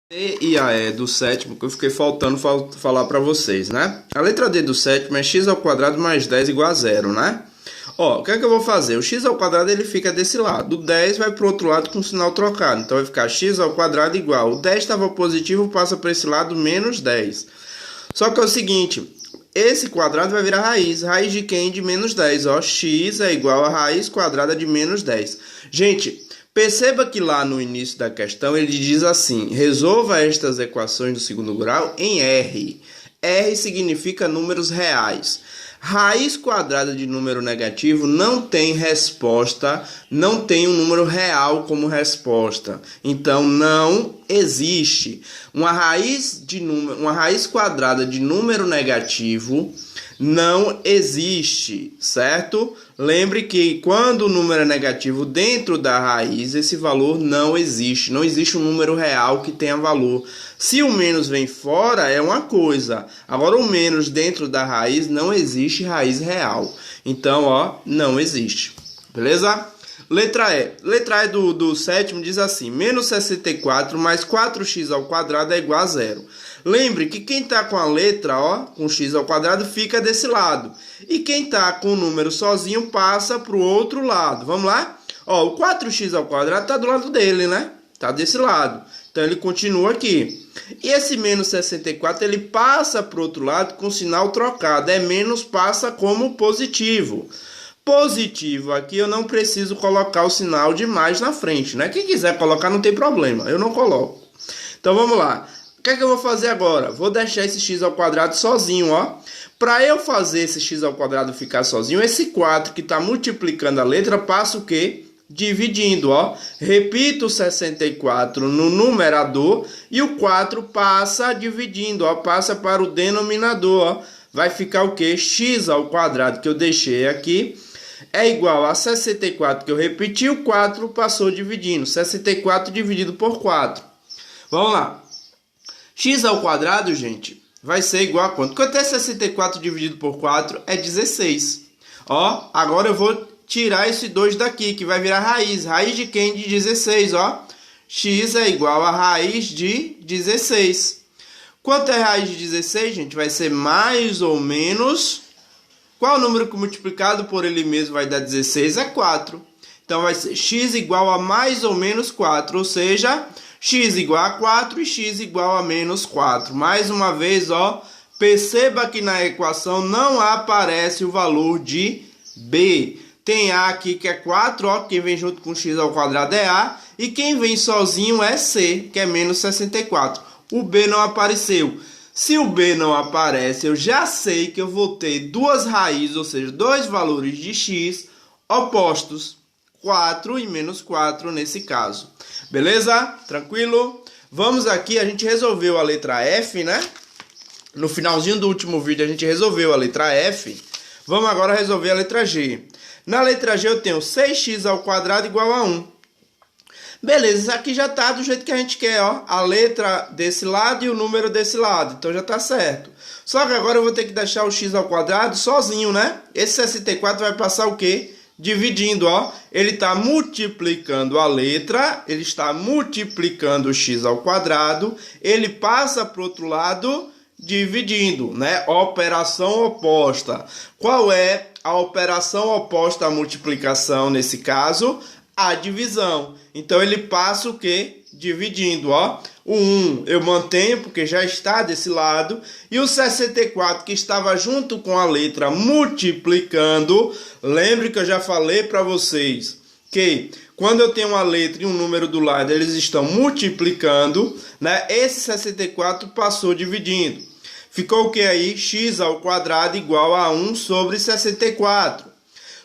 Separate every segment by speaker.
Speaker 1: E a E do sétimo, que eu fiquei faltando falar para vocês, né? A letra D do sétimo é x ao quadrado mais 10 igual a zero, né? Ó, o que é que eu vou fazer? O x ao quadrado ele fica desse lado, o 10 vai para o outro lado com o sinal trocado. Então vai ficar x ao quadrado igual, o 10 estava positivo, passa para esse lado, menos 10. Só que é o seguinte, esse quadrado vai virar raiz. Raiz de quem? De menos 10, ó. X é igual a raiz quadrada de menos 10. Gente, perceba que lá no início da questão ele diz assim: resolva estas equações do segundo grau em R. R significa números reais. Raiz quadrada de número negativo não tem resposta, não tem um número real como resposta. Então não existe. Uma raiz quadrada de número negativo não existe, certo? Lembre que quando o número é negativo dentro da raiz, esse valor não existe. Não existe um número real que tenha valor. Se o menos vem fora, é uma coisa. Agora, o menos dentro da raiz, não existe raiz real. Então, ó, não existe. Beleza? Letra E. Letra E do sétimo diz assim: menos 64 mais 4x ao quadrado é igual a zero. Lembre que quem está com a letra, ó, com x ao quadrado, fica desse lado. E quem está com o número sozinho passa para o outro lado. Vamos lá? Ó, o 4x ao quadrado está do lado dele, né? Está desse lado. Então, ele continua aqui. E esse menos 64, ele passa para o outro lado com sinal trocado. É menos, passa como positivo. Positivo aqui, eu não preciso colocar o sinal de mais na frente, né? Quem quiser colocar, não tem problema. Eu não coloco. Então, vamos lá. O que é que eu vou fazer agora? Vou deixar esse x ao quadrado sozinho, ó. Para eu fazer esse x ao quadrado ficar sozinho, esse 4 que está multiplicando a letra passa o quê? Dividindo, ó. Repito o 64 no numerador e o 4 passa dividindo, ó. Passa para o denominador, ó. Vai ficar o quê? X ao quadrado que eu deixei aqui é igual a 64 que eu repeti, o 4 passou dividindo. 64 dividido por 4. Vamos lá. X ao quadrado, gente, vai ser igual a quanto? Quanto é 64 dividido por 4? É 16. Ó, agora eu vou tirar esse 2 daqui, que vai virar raiz. Raiz de quem? De 16, ó. X é igual a raiz de 16. Quanto é raiz de 16, gente? Vai ser mais ou menos... Qual o número que multiplicado por ele mesmo vai dar 16? É 4. Então vai ser x igual a mais ou menos 4, ou seja... x igual a 4 e x igual a menos 4. Mais uma vez, ó, perceba que na equação não aparece o valor de b. Tem a aqui que é 4, ó, quem vem junto com x ao quadrado é a. E quem vem sozinho é c, que é menos 64. O b não apareceu. Se o b não aparece, eu já sei que eu vou ter duas raízes, ou seja, dois valores de x opostos. 4 e menos 4 nesse caso. Beleza? Tranquilo? Vamos aqui, a gente resolveu a letra F, né? No finalzinho do último vídeo a gente resolveu a letra F. Vamos agora resolver a letra G. Na letra G eu tenho 6x ao quadrado igual a 1. Beleza, isso aqui já tá do jeito que a gente quer, ó. A letra desse lado e o número desse lado. Então já tá certo. Só que agora eu vou ter que deixar o x ao quadrado sozinho, né? Esse 64 vai passar o quê? Dividindo, ó, ele está multiplicando a letra, ele está multiplicando o x ao quadrado, ele passa para o outro lado dividindo, né? Operação oposta. Qual é a operação oposta à multiplicação nesse caso? A divisão. Então ele passa o quê? Dividindo, ó. O 1 eu mantenho porque já está desse lado. E o 64 que estava junto com a letra multiplicando. Lembre que eu já falei para vocês que quando eu tenho uma letra e um número do lado, eles estão multiplicando, né? Esse 64 passou dividindo. Ficou o que aí? X ao quadrado igual a 1 sobre 64.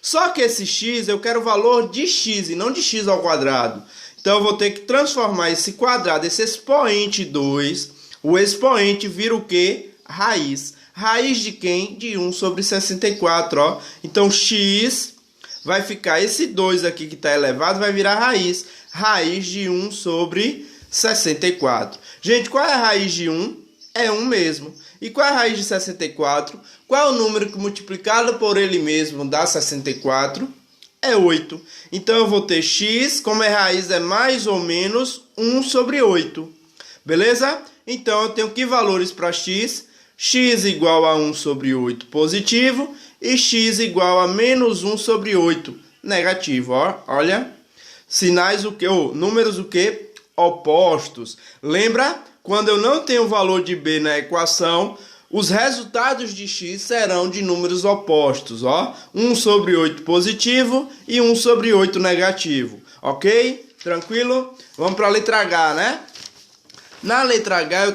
Speaker 1: Só que esse x eu quero o valor de x e não de x ao quadrado. Então, eu vou ter que transformar esse quadrado, esse expoente 2, o expoente vira o quê? Raiz. Raiz de quem? De 1 sobre 64, ó. Então, x vai ficar, esse 2 aqui que está elevado, vai virar raiz. Raiz de 1 sobre 64. Gente, qual é a raiz de 1? É 1 mesmo. E qual é a raiz de 64? Qual é o número que multiplicado por ele mesmo dá 64? É 8. Então, eu vou ter x, como é raiz, é mais ou menos 1 sobre 8. Beleza? Então eu tenho que valores para x? X igual a 1 sobre 8 positivo e x igual a menos 1 sobre 8 negativo. Ó, olha, sinais o que? Números o que? Opostos. Lembra? Quando eu não tenho o valor de b na equação, os resultados de x serão de números opostos. Ó, 1 sobre 8 positivo e 1 sobre 8 negativo. Ok? Tranquilo? Vamos para a letra H, né? Na letra H eu